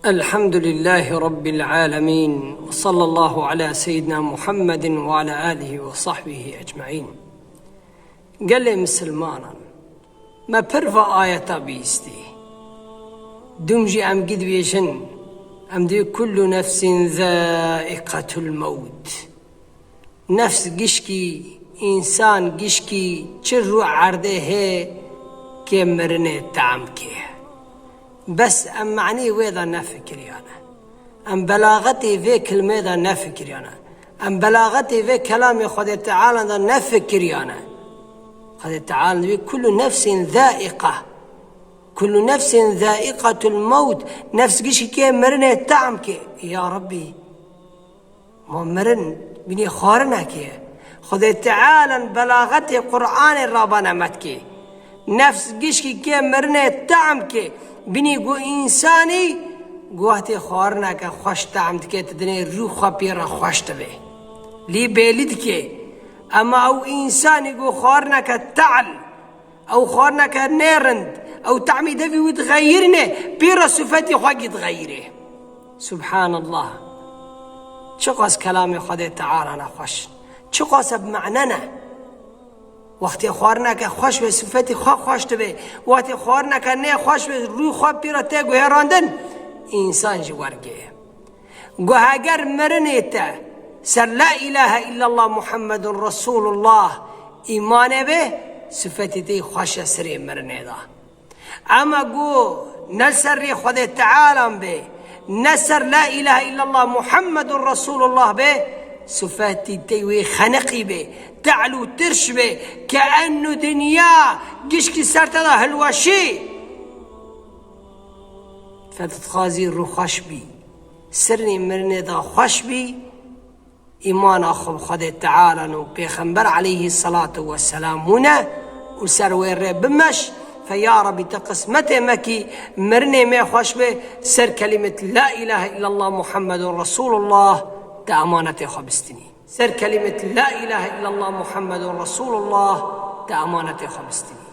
الحمد لله رب العالمين، وصلى الله على سيدنا محمد وعلى آله وصحبه أجمعين. قال لي مسلمانا ما برفع آية بيستي دمجي أم قد بيشن أم دي كل نفس ذائقة الموت. نفس قشكي إنسان قشكي چرو عرده كي مرنه تعمكي بس أم معني ويدا نفكر يعني أم بلاغتي في كلمة دا نفكر يعني أم بلاغتي في كلام خد تعالى دا نفكر يعني خد تعالى كل نفس ذائقة، كل نفس ذائقة الموت. نفس قشي كي مرنه تعمكي يا ربي ما مرن بني خارنا كي خد تعالى بلاغتي قرآن الرابانة متكي نفس قشي كي مرنه تعمكي بني قو إنساني قواتي خوارنا که خوش تعمد که تدني روخا بيرا خوش تبه لي بيلد که اما او إنساني قو خوارنا که تعل او خوارنا که نيرند او تعمي دفي وتغيرنا بيرا صفتي خواك يتغيره. سبحان الله چقاس كلامي خده تعالى خوش چقاس بمعننا وقتی خوارنا که خوش به صفتی خوش تبه وقتی خوارنا که نه خوش به روی خواب پیرا تگو هراندن انسان جوارگه گوه اگر مرنه تا سر لا اله الا الله محمد رسول الله ایمان به صفتی تی خوش سری مرنه دا اما گو نسر خود تعالى به نسر لا اله الا الله محمد رسول الله به صفاتي تيوي خنقي به تعلو ترش به كأنه دنيا قشكي سرت هذا هلوشي فتتخازي رو خوش بي سرني مرني دا خوش بي إيمان أخو خد تعالى وبيخنبر عليه الصلاة والسلام هنا وسروي الرب بمش فيا ربي تقسمته مكي مرني ما خوش به سر كلمة لا إله إلا الله محمد رسول الله تأمانة خبستني سر كلمة لا إله إلا الله محمد رسول الله تأمانة خبستني.